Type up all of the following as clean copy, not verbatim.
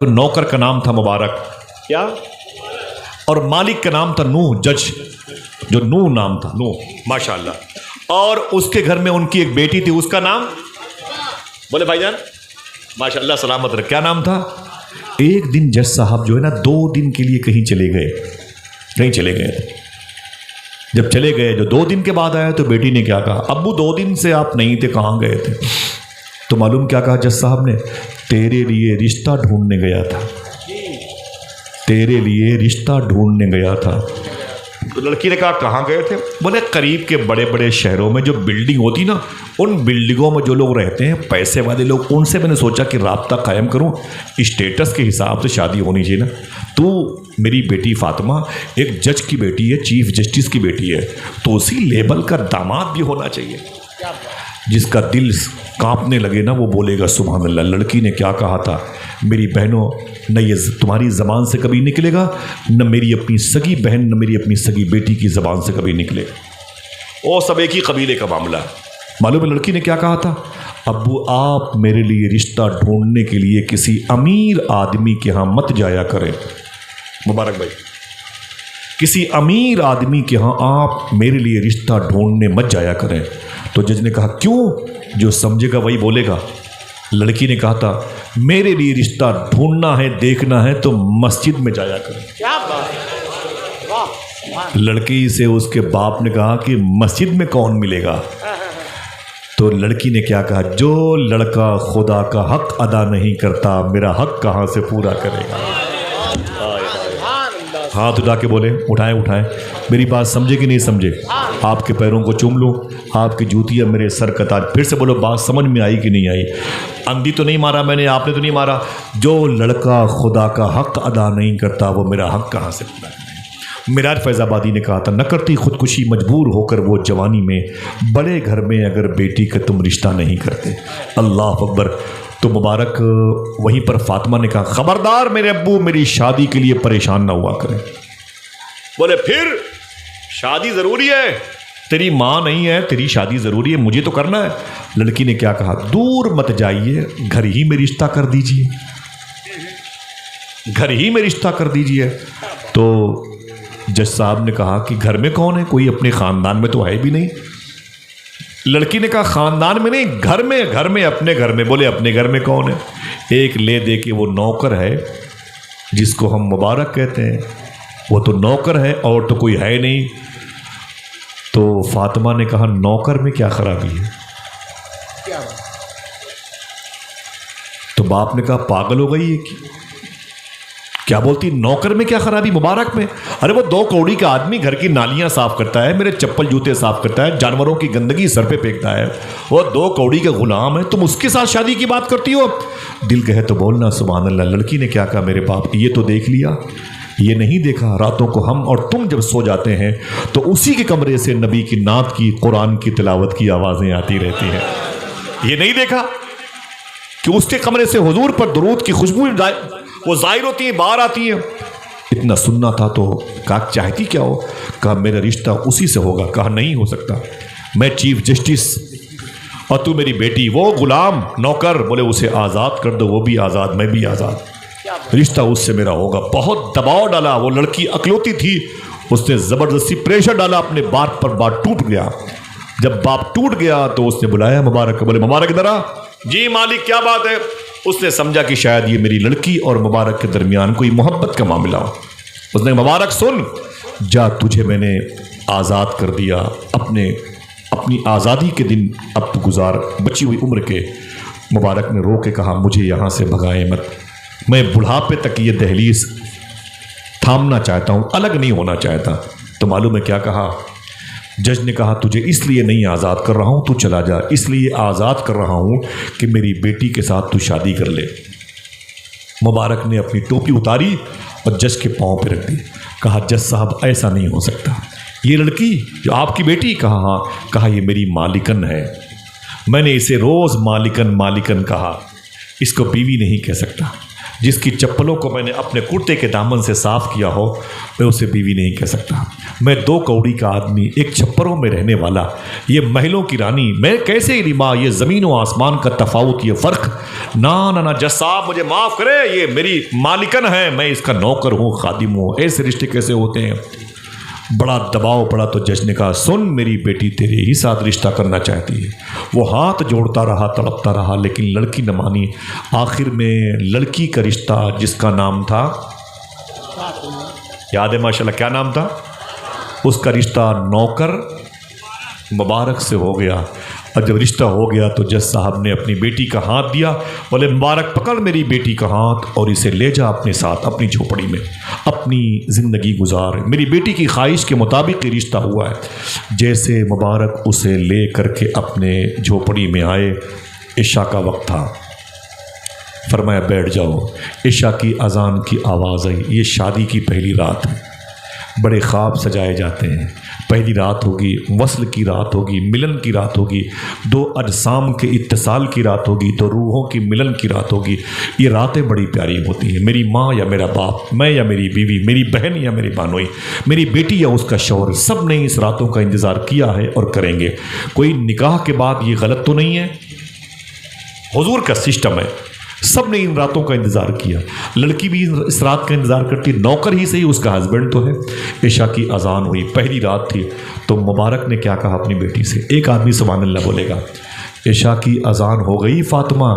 नौकर का नाम था मुबारक, क्या, और मालिक का नाम था नूह, जज जो नूह नाम था, नूह, माशाअल्लाह। और उसके घर में उनकी एक बेटी थी, उसका नाम, बोले भाईजान, माशाअल्लाह सलामत रहे, क्या नाम था। एक दिन जज साहब जो है ना 2 दिन के लिए कहीं चले गए। जब चले गए, जो 2 दिन के बाद आया तो बेटी ने क्या कहा, अब्बू 2 दिन से आप नहीं थे, कहाँ गए थे। तो मालूम क्या कहा जज साहब ने, तेरे लिए रिश्ता ढूंढने गया था, तेरे लिए रिश्ता ढूंढने गया था। तो लड़की ने कहा कहाँ गए थे। बोले करीब के बड़े बड़े शहरों में जो बिल्डिंग होती ना, उन बिल्डिंगों में जो लोग रहते हैं, पैसे वाले लोग, उनसे मैंने सोचा कि राब्ता कायम करूं, स्टेटस के हिसाब से शादी होनी चाहिए ना। तो मेरी बेटी फातिमा एक जज की बेटी है, चीफ जस्टिस की बेटी है, तो उसी लेवल का दामाद भी होना चाहिए। जिसका दिल कांपने लगे ना वो बोलेगा सुभान अल्लाह। लड़की ने क्या कहा था, मेरी बहनों, न ये तुम्हारी ज़बान से कभी निकलेगा, न मेरी अपनी सगी बहन, न मेरी अपनी सगी बेटी की ज़बान से कभी निकलेगा। वो सब एक ही कबीले का मामला है। मालूम है लड़की ने क्या कहा था, अब्बू आप मेरे लिए रिश्ता ढूंढने के लिए किसी अमीर आदमी के यहाँ मत जाया करें। मुबारक भाई, किसी अमीर आदमी के यहाँ आप मेरे लिए रिश्ता ढूंढने मत जाया करें। तो जज ने कहा क्यों, जो समझेगा वही बोलेगा। लड़की ने कहा था मेरे लिए रिश्ता ढूंढना है, देखना है तो मस्जिद में जाया करें। क्या बात। लड़की से उसके बाप ने कहा कि मस्जिद में कौन मिलेगा। तो लड़की ने क्या कहा, जो लड़का खुदा का हक अदा नहीं करता मेरा हक कहाँ से पूरा करेगा। हाथ उठा के बोले, उठाए, मेरी बात समझे कि नहीं समझे, आपके पैरों को चूम लूं, आपकी जूतियाँ मेरे सर कतार। फिर से बोलो, बात समझ में आई कि नहीं आई। अंधी तो नहीं मारा मैंने, आपने तो नहीं मारा। जो लड़का खुदा का हक अदा नहीं करता वो मेरा हक कहाँ से पूरा करेगा। मिराज फैज़ाबादी ने कहा था, न करती खुदकुशी मजबूर होकर वो जवानी में, बड़े घर में अगर बेटी का तुम रिश्ता नहीं करते। अल्लाह अकबर। तो मुबारक वहीं पर फातिमा ने कहा, खबरदार मेरे अब्बू मेरी शादी के लिए परेशान ना हुआ करें। बोले फिर शादी ज़रूरी है, तेरी माँ नहीं है, तेरी शादी ज़रूरी है, मुझे तो करना है। लड़की ने क्या कहा, दूर मत जाइए, घर ही में रिश्ता कर दीजिए, घर ही में रिश्ता कर दीजिए। तो जज साहब ने कहा कि घर में कौन है, कोई अपने ख़ानदान में तो है भी नहीं। लड़की ने कहा ख़ानदान में नहीं, घर में अपने घर में। बोले अपने घर में कौन है। एक ले दे के वो नौकर है जिसको हम मुबारक कहते हैं, वो तो नौकर है और तो कोई है नहीं। तो फातिमा ने कहा नौकर में क्या खराबी है। तो बाप ने कहा पागल हो गई है क्या बोलती, नौकर में क्या खराबी, मुबारक में। अरे वो 2 कौड़ी का आदमी घर की नालियां साफ करता है, मेरे चप्पल जूते साफ करता है, जानवरों की गंदगी सर पे फेंकता है, वो 2 कौड़ी का गुलाम है, तुम उसके साथ शादी की बात करती हो। दिल कहे तो बोलना सुभान अल्लाह। लड़की ने क्या कहा, मेरे बाप ये तो देख लिया, ये नहीं देखा रातों को हम और तुम जब सो जाते हैं तो उसी के कमरे से नबी की नात की, कुरान की तिलावत की आवाज़ें आती रहती हैं। ये नहीं देखा कि उसके कमरे से हुजूर पर दुरूद की खुशबू वो जाहिर होती है, बाहर आती है। इतना सुनना था तो कहा चाहती क्या हो। कहा मेरा रिश्ता उसी से होगा। कहा नहीं हो सकता, मैं चीफ जस्टिस और तू मेरी बेटी, वो गुलाम नौकर। बोले उसे आज़ाद कर दो, वो भी आज़ाद, मैं भी आज़ाद, रिश्ता उससे मेरा होगा। बहुत दबाव डाला, वो लड़की अकलौती थी, उसने ज़बरदस्ती प्रेशर डाला, अपने बात पर बात टूट गया। जब बाप टूट गया तो उसने बुलाया मुबारक। बोले मुबारक इधर आ। जी मालिक क्या बात है। उसने समझा कि शायद ये मेरी लड़की और मुबारक के दरमियान कोई मोहब्बत का मामला हो। उसने मुबारक सुन, जा तुझे मैंने आज़ाद कर दिया, अपनी आज़ादी के दिन अब तू गुजार, बची हुई उम्र के। मुबारक ने रो के कहा मुझे यहाँ से भगाए मत, मैं बुढ़ापे तक ये दहलीज थामना चाहता हूँ, अलग नहीं होना चाहता। तो मालूम है क्या कहा, जज ने कहा तुझे इसलिए नहीं आज़ाद कर रहा हूँ, तू चला जा, इसलिए आज़ाद कर रहा हूँ कि मेरी बेटी के साथ तू शादी कर ले। मुबारक ने अपनी टोपी उतारी और जज के पाँव पे रख दी। कहा जज साहब ऐसा नहीं हो सकता, ये लड़की जो आपकी बेटी। कहा हाँ। कहा ये मेरी मालिकन है, मैंने इसे रोज़ मालिकन मालिकन कहा, इसको बीवी नहीं कह सकता। जिसकी चप्पलों को मैंने अपने कुर्ते के दामन से साफ किया हो, मैं उसे बीवी नहीं कह सकता। मैं 2 कौड़ी का आदमी, एक छप्परों में रहने वाला, ये महलों की रानी, मैं कैसे रिमा, ये ज़मीन व आसमान का तफावत, ये फ़र्क। ना ना ना जज साहब मुझे माफ़ करे, ये मेरी मालिकन है, मैं इसका नौकर हूँ, खादिम हूँ। ऐसे रिश्ते कैसे होते हैं? बड़ा दबाव पड़ा तो जज ने कहा, सुन मेरी बेटी तेरे ही साथ रिश्ता करना चाहती है। वो हाथ जोड़ता रहा, तड़पता रहा, लेकिन लड़की न मानी। आखिर में लड़की का रिश्ता, जिसका नाम था, याद है माशाल्लाह, क्या नाम था उसका? रिश्ता नौकर मुबारक से हो गया। और जब रिश्ता हो गया तो जज साहब ने अपनी बेटी का हाथ दिया, बोले मुबारक पकड़ मेरी बेटी का हाथ और इसे ले जा अपने साथ, अपनी झोपड़ी में अपनी ज़िंदगी गुजार। मेरी बेटी की ख्वाहिश के मुताबिक ये रिश्ता हुआ है। जैसे मुबारक उसे ले करके अपने झोपड़ी में आए, इशा का वक्त था, फरमाया बैठ जाओ। इशा की अजान की आवाज़ आई। ये शादी की पहली रात है, बड़े ख्वाब सजाए जाते हैं। पहली रात होगी, वस्ल की रात होगी, मिलन की रात होगी, 2 अजसाम के इत्तिसाल की रात होगी, 2 रूहों की मिलन की रात होगी। ये रातें बड़ी प्यारी होती हैं। मेरी माँ या मेरा बाप, मैं या मेरी बीवी, मेरी बहन या मेरी बानोई, मेरी बेटी या उसका शौहर, सब ने इस रातों का इंतज़ार किया है और करेंगे। कोई निकाह के बाद ये गलत तो नहीं है, हुजूर का सिस्टम है। सब ने इन रातों का इंतज़ार किया। लड़की भी इस रात का इंतज़ार करती, नौकर ही सही, उसका हस्बैंड तो है। इशा की अजान हुई, पहली रात थी। तो मुबारक ने क्या कहा अपनी बेटी से? एक आदमी सुभान अल्लाह बोलेगा, इशा की अजान हो गई फातिमा,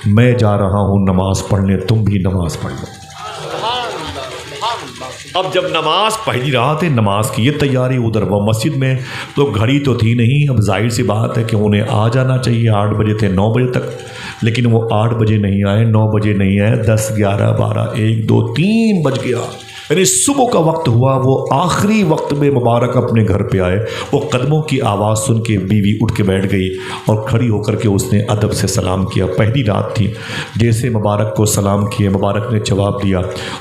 मैं जा रहा हूँ नमाज़ पढ़ने, तुम भी नमाज़ पढ़ लो। अब जब नमाज पहली रात है, नमाज की ये तैयारी, उधर वो मस्जिद में तो घड़ी तो थी नहीं। अब जाहिर सी बात है कि उन्हें आ जाना चाहिए, 8 बजे थे 9 बजे तक, लेकिन वो 8 बजे नहीं आए, 9 बजे नहीं आए, 10, 11, 12, 1, 2, 3 बज गया। यानी सुबह का वक्त हुआ। वो आखिरी वक्त में मुबारक अपने घर पे आए। वो कदमों की आवाज़ सुन के बीवी उठ के बैठ गई और खड़ी होकर के उसने अदब से सलाम किया। पहली रात थी। जैसे मुबारक को सलाम किए, मुबारक ने जवाब दिया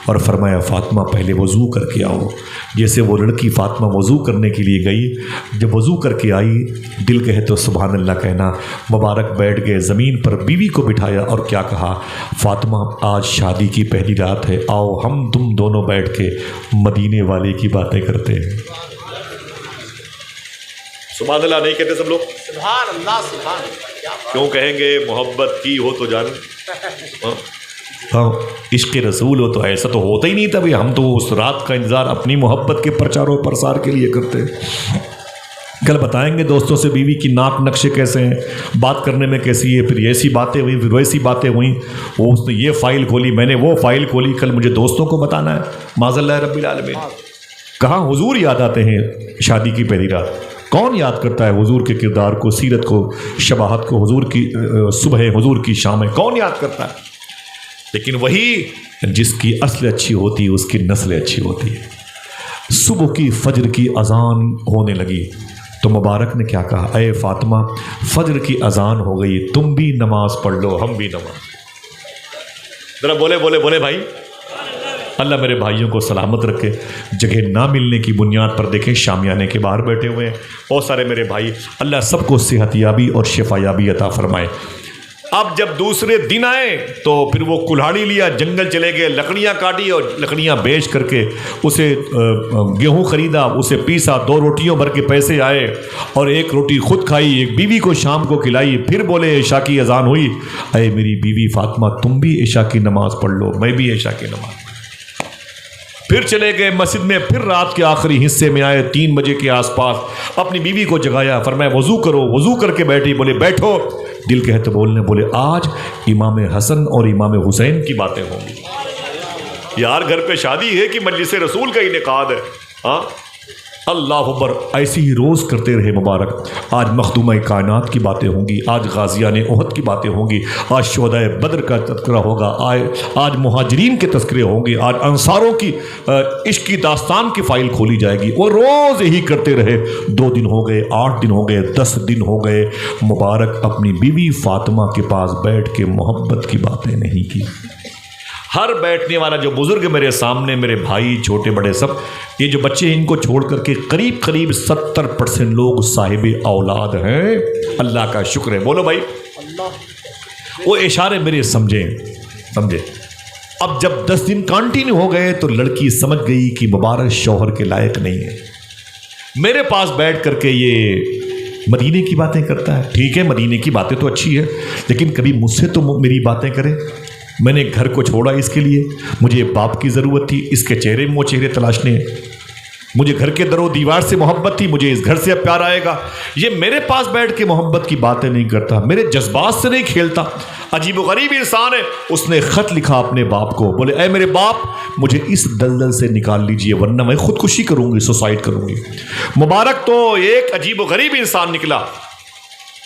और फरमाया, फ़ातिमा पहले वज़ू करके आओ। जैसे वो लड़की फ़ातिमा वज़ू करने के लिए गई, जब वज़ू करके आई, दिल कहे तो सुभान अल्लाह कहना। मुबारक बैठ गए ज़मीन पर, बीवी को बिठाया और क्या कहा, फ़ातिमा आज शादी की पहली रात है, आओ हम तुम दोनों बैठ के मदीने वाले की बातें करते हैं। सुभान अल्लाह नहीं कहते सब लोग? सुभान अल्लाह, सुभान अल्लाह। क्यों कहेंगे? मोहब्बत की हो तो जान, हाँ इश्क़ रसूल हो तो ऐसा तो होता ही नहीं था भाई। हम तो उस रात का इंतज़ार अपनी मोहब्बत के प्रचार और प्रसार के लिए करते हैं। कल बताएंगे दोस्तों से बीवी की नाक नक्शे कैसे हैं, बात करने में कैसी है, फिर ऐसी बातें हुई, फिर वैसी बातें हुई, वो उसने ये फ़ाइल खोली, मैंने वो फ़ाइल खोली। कल मुझे दोस्तों को बताना है, माज़ल्लाह रब्बिल आलमीन। कहाँ हुजूर याद आते हैं शादी की पहली रात? कौन याद करता है हुजूर के किरदार को, सीरत को, शबाहत को, हुजूर की सुबह, हुजूर की शाम, कौन याद करता है? लेकिन वही जिसकी असल अच्छी होती है उसकी नस्ल अच्छी होती है। सुबह की फजर की अजान होने लगी तो मुबारक ने क्या कहा, अये फ़ातिमा फजर की अजान हो गई, तुम भी नमाज पढ़ लो, हम भी नमाज। जरा बोले बोले बोले भाई, अल्लाह मेरे भाइयों को सलामत रखे। जगह ना मिलने की बुनियाद पर देखें शामियाने के बाहर बैठे हुए हैं बहुत सारे मेरे भाई, अल्लाह सबको सेहतयाबी और शिफायाबी अता फरमाए। अब जब दूसरे दिन आए तो फिर वो कुल्हाड़ी लिया, जंगल चले गए, लकड़ियाँ काटी और लकड़ियाँ बेच करके उसे गेहूँ ख़रीदा, उसे पीसा, 2 रोटियों भर के पैसे आए और 1 रोटी खुद खाई, एक बीवी को शाम को खिलाई। फिर बोले इशा की अजान हुई, अरे मेरी बीवी फ़ातिमा तुम भी इशा की नमाज़ पढ़ लो, मैं भी इशा की नमाज़। फिर चले गए मस्जिद में, फिर रात के आखिरी हिस्से में आए 3 बजे के आसपास, अपनी बीवी को जगाया, फरमाया वज़ू करो, वज़ू करके बैठी, बोले बैठो। दिल कहे तो बोलने, बोले आज इमाम हसन और इमाम हुसैन की बातें होंगी। यार घर पे शादी है कि मजलिस रसूल का इनेकाद है? हाँ अल्लाह अकबर। ऐसे ही रोज़ करते रहे मुबारक। आज मखदूमा कायनात की बातें होंगी, आज गाजियान ओहद की बातें होंगी, आज शुहदाए बद्र का तज़किरा होगा, आज मुहाजिरीन के तज़किरे होंगे, आज अंसारों की इश्क की दास्तान की फ़ाइल खोली जाएगी। वो रोज़ यही करते रहे। 2 दिन हो गए, 8 दिन हो गए, 10 दिन हो गए। मुबारक अपनी बीवी फ़ातिमा के पास बैठ के मोहब्बत की बातें नहीं की। हर बैठने वाला जो बुजुर्ग मेरे सामने, मेरे भाई छोटे बड़े सब, ये जो बच्चे इनको छोड़ करके करीब करीब 70% लोग साहिब औलाद हैं। अल्लाह का शुक्र है, बोलो भाई। वो इशारे मेरे समझे अब जब 10 दिन कंटिन्यू हो गए तो लड़की समझ गई कि मुबारक शौहर के लायक नहीं है। मेरे पास बैठ करके ये मदीने की बातें करता है। ठीक है, मदीने की बातें तो अच्छी है, लेकिन कभी मुझसे तो मेरी बातें करे। मैंने घर को छोड़ा इसके लिए, मुझे बाप की ज़रूरत थी, इसके चेहरे में वो चेहरे तलाशने। मुझे घर के दरो दीवार से मोहब्बत थी, मुझे इस घर से अब प्यार आएगा। ये मेरे पास बैठ के मोहब्बत की बातें नहीं करता, मेरे जज्बात से नहीं खेलता। अजीब व गरीब इंसान है। उसने खत लिखा अपने बाप को, बोले ऐ मेरे बाप, मुझे इस दलदल से निकाल लीजिए वरना मैं खुदकुशी करूंगी, सुसाइड करूंगी। मुबारक तो एक अजीब व गरीब इंसान निकला,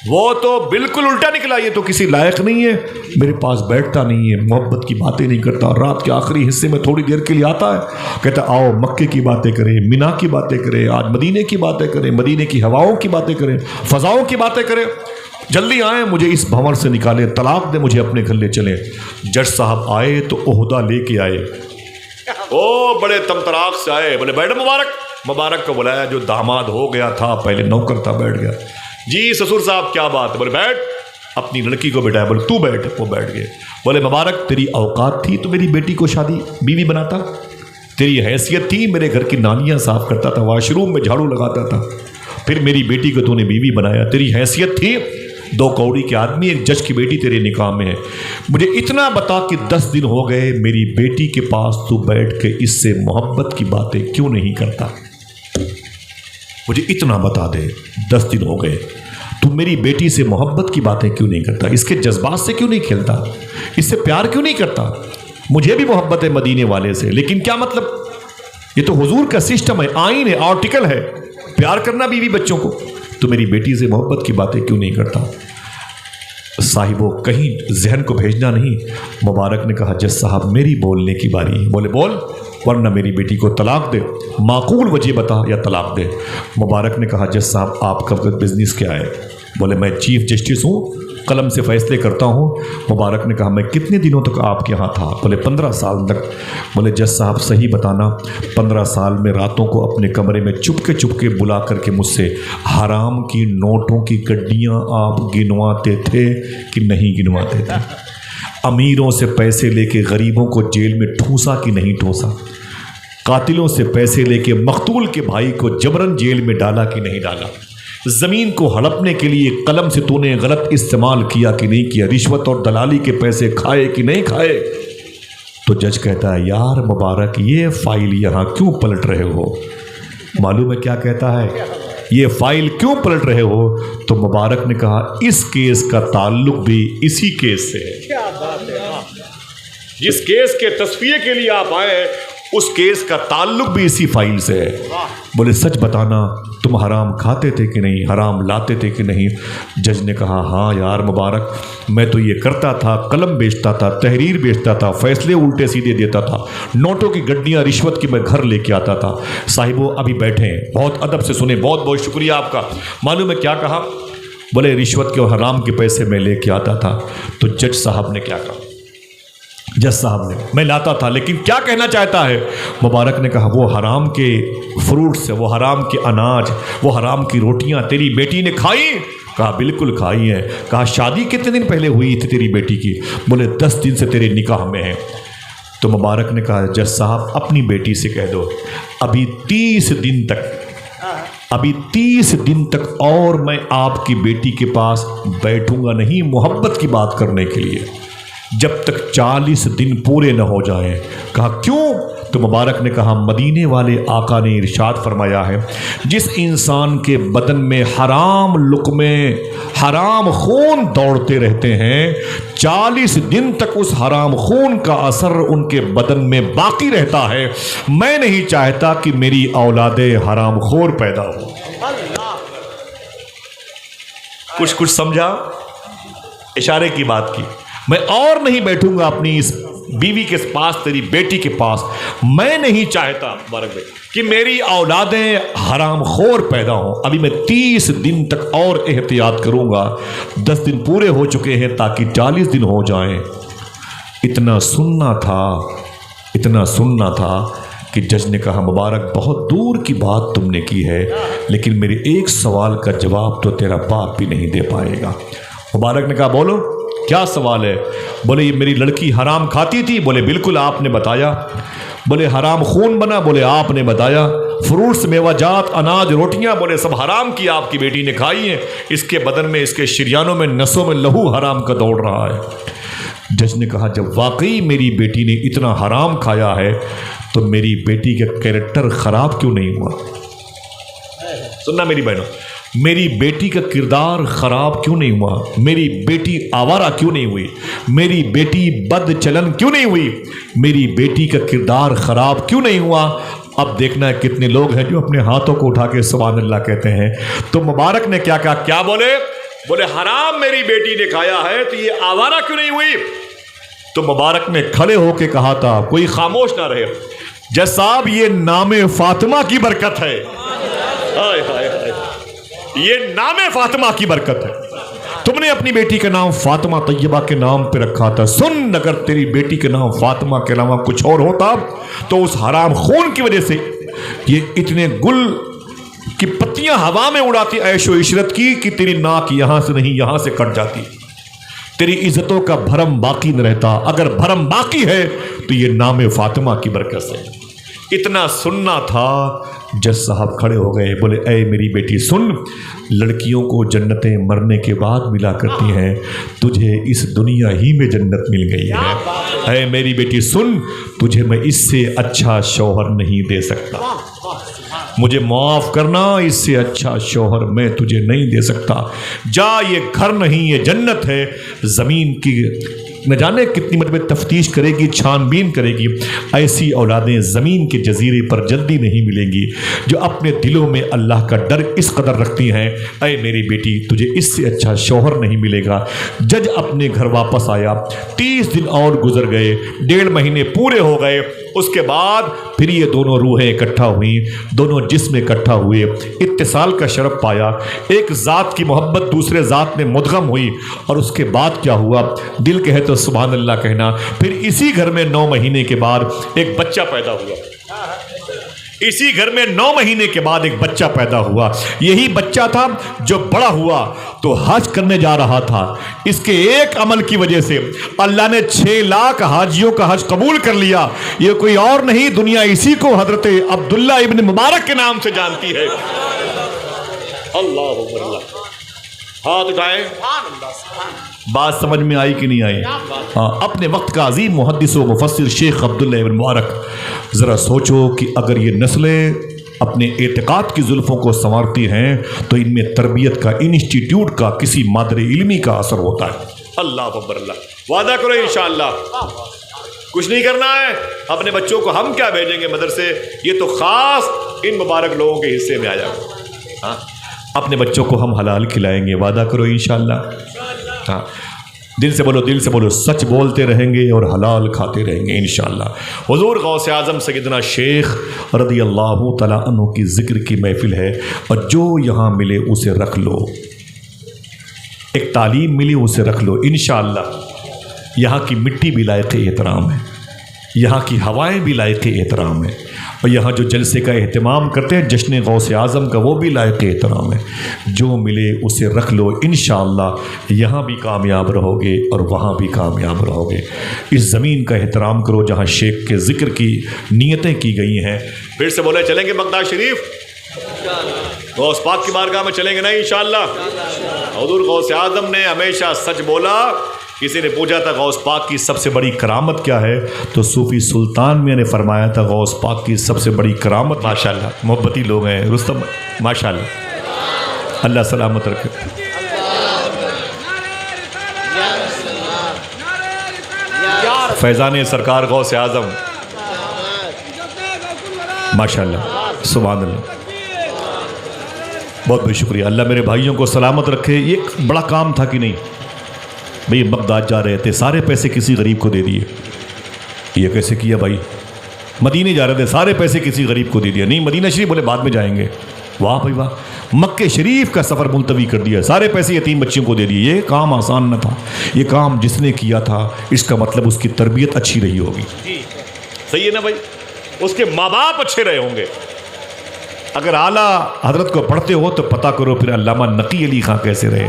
वो तो बिल्कुल उल्टा निकला। ये तो किसी लायक नहीं है, मेरे पास बैठता नहीं है, मोहब्बत की बातें नहीं करता। रात के आखिरी हिस्से में थोड़ी देर के लिए आता है, कहता आओ मक्के की बातें करें, मिना की बातें करें, आज मदीने की बातें करें, मदीने की हवाओं की बातें करें, फजाओं की बातें करें। जल्दी आए, मुझे इस भंवर से निकाले, तलाक दे, मुझे अपने घर ले चले। जज साहब आए तो ओहदा लेके आए, ओ बड़े तमतराक से आए, बोले बैठ मुबारक को बुलाया। जो दामाद हो गया था, पहले नौकर था, बैठ गया। जी ससुर साहब क्या बात है? बोले बैठ। अपनी लड़की को बिठाया, बोले तू बैठ। वो बैठ गए। बोले मुबारक, तेरी औकात थी तो मेरी बेटी को शादी बीवी बनाता? तेरी हैसियत थी, मेरे घर की नालियां साफ करता था, वॉशरूम में झाड़ू लगाता था, फिर मेरी बेटी को तूने बीवी बनाया। तेरी हैसियत थी, 2 कौड़ी के आदमी, एक जज की बेटी तेरे निकाह में है। मुझे इतना बता कि 10 दिन हो गए मेरी बेटी के पास तू बैठ के इससे मोहब्बत की बातें क्यों नहीं करता? मुझे इतना बता दे, 10 दिन हो गए, तू मेरी बेटी से मोहब्बत की बातें क्यों नहीं करता? इसके जज्बात से क्यों नहीं खेलता? इससे प्यार क्यों नहीं करता? मुझे भी मोहब्बत है मदीने वाले से, लेकिन क्या मतलब? ये तो हुजूर का सिस्टम है, आईन है, आर्टिकल है, प्यार करना बीवी बच्चों को। तो मेरी बेटी से मोहब्बत की बातें क्यों नहीं करता? साहिबो, कहीं जहन को भेजना नहीं। मुबारक ने कहा जज साहब मेरी बोलने की बारी है। बोले बोल, वरना मेरी बेटी को तलाक दे, माकूल वजह बता या तलाक दे। मुबारक ने कहा जज साहब आपका बिजनेस क्या है? बोले मैं चीफ जस्टिस हूँ, कलम से फैसले करता हूँ। मुबारक ने कहा मैं कितने दिनों तक आपके यहाँ था? बोले 15 साल तक। बोले जज साहब सही बताना, 15 साल में रातों को अपने कमरे में चुपके बुला करके मुझसे हराम की नोटों की गड्डियाँ आप गिनवाते थे कि नहीं गिनवाते थे? अमीरों से पैसे लेके गरीबों को जेल में ठूसा कि नहीं ठूसा? कातिलों से पैसे लेके मकतूल के भाई को जबरन जेल में डाला कि नहीं डाला? ज़मीन को हड़पने के लिए कलम से तूने गलत इस्तेमाल किया कि नहीं किया? रिश्वत और दलाली के पैसे खाए कि नहीं खाए? तो जज कहता है यार मुबारक, ये फाइल यहाँ क्यों पलट रहे हो? मालूम है क्या कहता है? ये फाइल क्यों पलट रहे हो? तो मुबारक ने कहा इस केस का ताल्लुक भी इसी केस से है। क्या बात है। जिस केस के तस्फिये के लिए आप आए, उस केस का ताल्लुक भी इसी फाइल से है। बोले सच बताना, तुम हराम खाते थे कि नहीं, हराम लाते थे कि नहीं? जज ने कहा हाँ यार मुबारक, मैं तो ये करता था, कलम बेचता था, तहरीर बेचता था, फैसले उल्टे सीधे देता था, नोटों की गड्डियाँ रिश्वत की मैं घर लेके आता था। साहिबो अभी बैठे हैं, बहुत अदब से सुने, बहुत बहुत शुक्रिया आपका। मालूम है क्या कहा? बोले रिश्वत के और हराम के पैसे मैं लेके आता था। तो जज साहब ने क्या कहा? जज साहब ने, मैं लाता था, लेकिन क्या कहना चाहता है? मुबारक ने कहा वो हराम के फ्रूट्स, वो हराम के अनाज, वो हराम की रोटियां तेरी बेटी ने खाई? कहा बिल्कुल खाई हैं। कहा शादी कितने दिन पहले हुई थी तेरी बेटी की? बोले 10 दिन से तेरे निकाह में है। तो मुबारक ने कहा जज साहब अपनी बेटी से कह दो अभी 30 दिन तक और मैं आपकी बेटी के पास बैठूंगा नहीं मोहब्बत की बात करने के लिए, जब तक 40 दिन पूरे न हो जाएं। कहा क्यों? तो मुबारक ने कहा मदीने वाले आका ने इरशाद फरमाया है जिस इंसान के बदन में हराम लुक़्मे, हराम खून दौड़ते रहते हैं, 40 दिन तक उस हराम खून का असर उनके बदन में बाकी रहता है। मैं नहीं चाहता कि मेरी औलादे हराम खोर पैदा हो। कुछ समझा? इशारे की बात की। मैं और नहीं बैठूंगा अपनी इस बीवी के पास, तेरी बेटी के पास। मैं नहीं चाहता मुबारक भाई कि मेरी औलादें हराम खोर पैदा हों। अभी मैं 30 दिन तक और एहतियात करूंगा। 10 दिन पूरे हो चुके हैं ताकि 40 दिन हो जाएं। इतना सुनना था कि जज ने कहा मुबारक बहुत दूर की बात तुमने की है, लेकिन मेरे एक सवाल का जवाब तो तेरा बाप भी नहीं दे पाएगा। मुबारक ने कहा बोलो। क्या सवाल है? बोले ये मेरी लड़की हराम खाती थी? बोले बिल्कुल, आपने बताया। बोले हराम खून बना? बोले आपने बताया। फ्रूट्स, मेवाजात, अनाज, रोटियां, बोले सब हराम की आपकी बेटी ने खाई हैं। इसके बदन में, इसके शरियानों में, नसों में लहू हराम का दौड़ रहा है। जज ने कहा जब वाकई मेरी बेटी ने इतना हराम खाया है तो मेरी बेटी का कैरेक्टर खराब क्यों नहीं हुआ? सुनना मेरी बहनों, मेरी बेटी का किरदार खराब क्यों नहीं हुआ? मेरी बेटी आवारा क्यों नहीं हुई? मेरी बेटी बदचलन क्यों नहीं हुई? मेरी बेटी का किरदार खराब क्यों नहीं हुआ? अब देखना है कितने लोग हैं जो अपने हाथों को उठा के सुभान अल्लाह कहते हैं। तो मुबारक ने क्या कहा? क्या बोले? बोले हराम मेरी बेटी ने खाया है तो ये आवारा क्यों नहीं हुई? तो मुबारक ने खड़े होके कहा था, कोई खामोश ना रहे, जज साहब ये नामे फातिमा की बरकत है। हाय हाय हाय, ये नामे फातिमा की बरकत है। तुमने अपनी बेटी का नाम फातिमा तैयबा के नाम पे रखा था। सुन, अगर तेरी बेटी के नाम फातिमा के अलावा कुछ और होता तो उस हराम खून की वजह से ये इतने गुल की पत्तियां हवा में उड़ाती ऐशो इशरत की कि तेरी नाक यहां से नहीं यहां से कट जाती, तेरी इज्जतों का भरम बाकी न रहता। अगर भरम बाकी है तो ये नामे फातिमा की बरकत से। इतना सुनना था, जज साहब खड़े हो गए, बोले ऐ मेरी बेटी सुन, लड़कियों को जन्नतें मरने के बाद मिला करती हैं, तुझे इस दुनिया ही में जन्नत मिल गई है। ऐ मेरी बेटी सुन, तुझे मैं इससे अच्छा शौहर नहीं दे सकता, मुझे माफ करना, इससे अच्छा शौहर मैं तुझे नहीं दे सकता। जा, ये घर नहीं ये जन्नत है। ज़मीन की न जाने कितनी मरतबे तफ्तीश करेगी, छानबीन करेगी, ऐसी औलादें ज़मीन के जजीरे पर जल्दी नहीं मिलेंगी जो अपने दिलों में अल्लाह का डर इस कदर रखती हैं। ऐ मेरी बेटी, तुझे इससे अच्छा शौहर नहीं मिलेगा। जज अपने घर वापस आया। 30 दिन और गुजर गए, 1.5 महीने पूरे हो गए। उसके बाद फिर ये दोनों रूहें इकट्ठा हुई, दोनों जिस्म इकट्ठा हुए, इत्तिसाल का शरफ पाया, एक ज़ात की मोहब्बत दूसरे ज़ात में मुदगम हुई। और उसके बाद क्या हुआ? दिल कहे तो सुभान अल्लाह कहना। फिर इसी घर में 9 महीने के बाद एक बच्चा पैदा हुआ। इसी घर में 9 महीने के बाद एक बच्चा पैदा हुआ। यही बच्चा था जो बड़ा हुआ तो हज करने जा रहा था। इसके एक अमल की वजह से अल्लाह ने 6 लाख हाजियों का हज कबूल कर लिया। ये कोई और नहीं, दुनिया इसी को हजरत अब्दुल्ला इब्न मुबारक के नाम से जानती है। अल्लाह अल्लाह, हाथ उठाए। बात समझ में आई कि नहीं आई? हाँ, अपने वक्त का अजीम मुहद्दिस व मुफस्सिर शेख अब्दुल्ला इब्न मुबारक, ज़रा सोचो कि अगर ये नस्लें अपने एतकाद की जुल्फ़ों को संवारती हैं तो इनमें तरबियत का, इंस्टीट्यूट का, किसी मादरे इल्मी का असर होता है। अल्लाह अकबर अल्लाह। वादा करो इंशाअल्लाह कुछ नहीं करना है। अपने बच्चों को हम क्या भेजेंगे मदरसे, ये तो ख़ास इन मुबारक लोगों के हिस्से में आ जाएगा। हाँ, अपने बच्चों को हम हलाल खिलाएंगे, वादा करो इंशाअल्लाह। हाँ, दिल से बोलो, दिल से बोलो, सच बोलते रहेंगे और हलाल खाते रहेंगे इंशाअल्लाह। हुज़ूर गौसे आज़म सैयदना शेख रज़ी अल्लाह तआला अन्हु की ज़िक्र की महफ़िल है और जो यहाँ मिले उसे रख लो। एक तालीम मिली उसे रख लो इंशाअल्लाह। यहाँ की मिट्टी भी लायक़ एहतराम है, यहाँ की हवाएं भी लायक़ एहतराम है, और यहाँ जो जलसे का एहतमाम करते हैं जश्न गौसे आज़म का, वो भी लायक़ एहतराम है। जो मिले उसे रख लो इंशाअल्लाह। यहाँ भी कामयाब रहोगे और वहाँ भी कामयाब रहोगे। इस ज़मीन का एहतराम करो जहाँ शेख के ज़िक्र की नीयतें की गई हैं। फिर से बोले चलेंगे बगदाद शरीफ, गौस पाक की बारगाह में चलेंगे ना इंशाअल्लाह। हुज़ूर गौसे आज़म ने हमेशा सच बोला। किसी ने पूछा था गौस पाक की सबसे बड़ी करामत क्या है, तो सूफ़ी सुल्तान में ने फरमाया था गौस पाक की सबसे बड़ी करामत, माशाअल्लाह मोहब्बती लोग हैं रुस्तम, माशाअल्लाह, अल्लाह सलामत रखे। फैज़ान सरकार गौसे आज़म, माशाअल्लाह, सुभान अल्लाह, बहुत बहुत शुक्रिया। अल्लाह मेरे भाइयों को सलामत रखे। ये एक बड़ा काम था कि नहीं भाई, बगदाद जा रहे थे, सारे पैसे किसी गरीब को दे दिए। ये कैसे किया भाई? मदीने जा रहे थे, सारे पैसे किसी गरीब को दे दिया। नहीं, मदीना शरीफ बोले बाद में जाएंगे। वाह भाई वाह। मक्के शरीफ का सफ़र मुलतवी कर दिया, सारे पैसे यतीम बच्चियों को दे दिए। ये काम आसान न था, ये काम जिसने किया था इसका मतलब उसकी तरबियत अच्छी रही होगी। सही है ना भाई? उसके माँ बाप अच्छे रहे होंगे। अगर आला हजरत को पढ़ते हो तो पता करो फिर अल्लामा नकी अली खां कैसे रहे।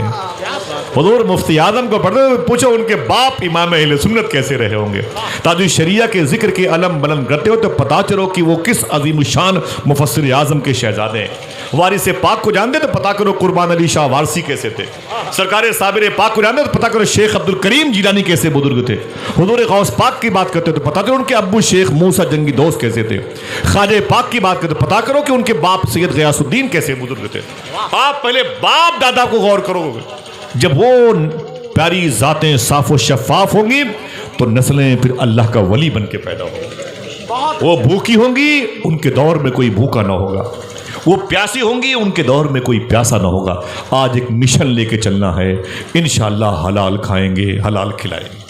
हुजूर मुफ्ती आजम को पढ़ते हुए पूछो उनके बाप इमाम अहले सुन्नत कैसे रहे होंगे। ताजु शरिया के जिक्र के अलम बुलंद करते हो तो पता चलो कि वो किस अजीम शान मुफस्सिर आजम के शहजादे हैं। वारिस पाक को जानते तो पता करो कुर्बान अली शाह वारसी कैसे थे। सरकार साबिर पाक को जानते तो पता करो शेख अब्दुल करीम जिलानी कैसे बुजुर्ग थे। हुजूर गौस पाक की बात करते हो तो पता करो उनके अब्बू शेख मूसा जंगी दोस्त कैसे थे। ख्वाजा पाक की बात करते तो पता करो कि उनके बाप सैयद गयासुद्दीन कैसे बुजुर्ग थे। आप पहले बाप दादा को गौर करोगे, जब वो प्यारी जातें साफो शफाफ होंगी तो नस्लें फिर अल्लाह का वली बन के पैदा होंगी। वो भूखी होंगी, उनके दौर में कोई भूखा ना होगा। वो प्यासी होंगी, उनके दौर में कोई प्यासा ना होगा। आज एक मिशन लेके चलना है, इंशाअल्लाह हलाल खाएंगे, हलाल खिलाएंगे।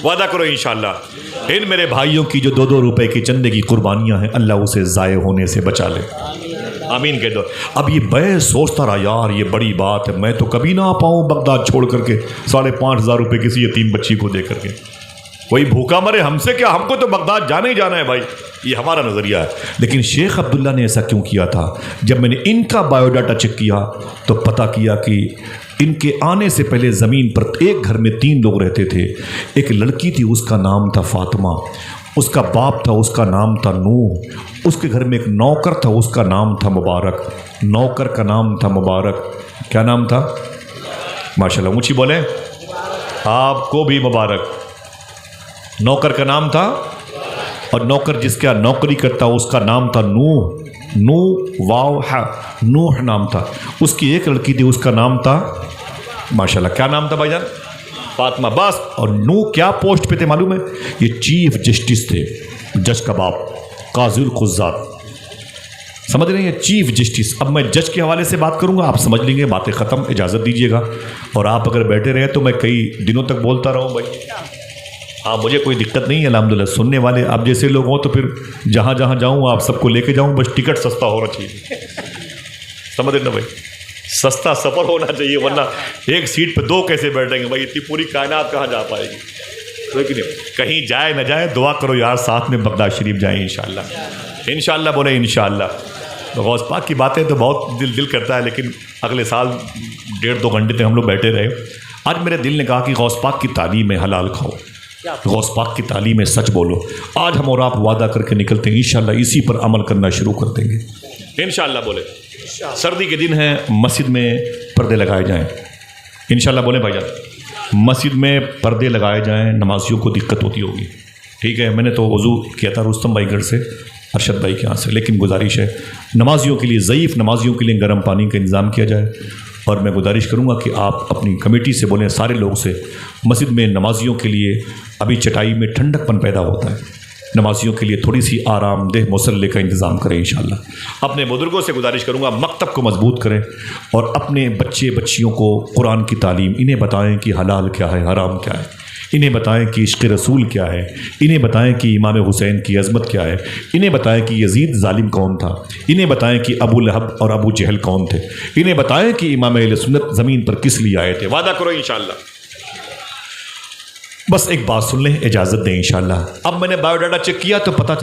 वादा करो इंशाअल्लाह। इन मेरे भाइयों की जो 2-2 रुपए की चंदे की कुर्बानियां हैं, अल्लाह उसे ज़ाये होने से बचा ले। आमीन कह दो। अब ये मैं सोचता रहा यार ये बड़ी बात है, मैं तो कभी ना आ पाऊँ बगदाद छोड़ करके 5,500 रुपये किसी यतीम बच्ची को दे करके। कोई भूखा मरे हमसे क्या, हमको तो बगदाद जाना ही जाना है भाई, ये हमारा नज़रिया है। लेकिन शेख अब्दुल्ला ने ऐसा क्यों किया था? जब मैंने इनका बायोडाटा चेक किया तो पता किया कि इनके आने से पहले ज़मीन पर एक घर में 3 लोग रहते थे। एक लड़की थी, उसका नाम था फातिमा, उसका बाप था, उसका नाम था नूह, उसके घर में एक नौकर था, उसका नाम था मुबारक। नौकर का नाम था मुबारक। क्या नाम था? माशाल्लाह ऊँची बोले, आपको भी मुबारक। नौकर का नाम था, और नौकर जिसका नौकरी करता उसका नाम था नूह। नूह वाव है, नूह नाम था। उसकी एक लड़की थी, उसका नाम था माशाल्लाह, क्या नाम था भाईजान? फातिमा। बस। और नूह क्या पोस्ट पे थे मालूम है? ये चीफ जस्टिस थे, जज का बाप, काज़िल खुज़ात। समझ रहे हैं? Chief justice. अब मैं जज के हवाले से बात करूंगा, आप समझ लेंगे, बातें ख़त्म, इजाज़त दीजिएगा। और आप अगर बैठे रहे तो मैं कई दिनों तक बोलता रहूँ भाई। हाँ, मुझे कोई दिक्कत नहीं है अल्हम्दुलिल्लाह। सुनने वाले आप जैसे लोग हों तो फिर जहाँ जहाँ जाऊँ आप सबको लेके जाऊँ, बस टिकट सस्ता होना चाहिए। समझ ना भाई, सस्ता सफ़र होना चाहिए, वरना एक सीट पे 2 कैसे बैठेंगे भाई? इतनी पूरी कायनात कहाँ जा पाएगी? लेकिन कहीं जाए न जाए दुआ करो यार, साथ में बगदाद शरीफ जाएँ इंशाअल्लाह। इंशाअल्लाह बोले इंशाअल्लाह। तो गौस पाक की बातें तो बहुत दिल करता है, लेकिन अगले साल 1.5-2 घंटे तक हम लोग बैठे रहे। आज मेरे दिल ने कहा कि गौस पाक की तालीम में हलाल खाओ, गौस पाक की तालीम में सच बोलो। आज हम और आप वादा करके निकलते हैं, इंशाअल्लाह इसी पर अमल करना शुरू कर देंगे इंशाअल्लाह। बोले सर्दी के दिन है, मस्जिद में पर्दे लगाए जाएं इंशाअल्लाह। बोले भाईजान, मस्जिद में पर्दे लगाए जाएं, नमाजियों को दिक्कत होती होगी, ठीक है। मैंने तो वज़ू किया था रुस्तम भाई घर से, अरशद भाई के यहाँ से, लेकिन गुजारिश है नमाजियों के लिए, ज़ईफ़ नमाजियों के लिए गर्म पानी का इंतज़ाम किया जाए। और मैं गुजारिश करूँगा कि आप अपनी कमेटी से बोलें, सारे लोग से, मस्जिद में नमाजियों के लिए अभी चटाई में ठंडकपन पैदा होता है, नमाजियों के लिए थोड़ी सी आरामदेह मुसल्ले का इंतज़ाम करें इंशाअल्लाह। अपने बुज़ुर्गों से गुजारिश करूँगा मकतब को मजबूत करें, और अपने बच्चे बच्चियों को कुरान की तालीम, इन्हें बताएं कि हलाल क्या है, हराम क्या है, इन्हें बताएं कि इश्क़ रसूल क्या है, इन्हें बताएं कि इमाम हुसैन की अज़मत क्या है, इन्हें बताएं कि यज़ीद ज़ालिम कौन था, इन्हें बताएं कि अबू लहब और अबू जहल कौन थे, इन्हें बताएं कि इमाम अहले सुन्नत ज़मीन पर किस लिए आए थे। वादा करो इंशाअल्लाह। बस एक बात सुन लें, इजाज़त दें इंशाअल्लाह। अब मैंने बायोडाटा चेक किया तो पता चला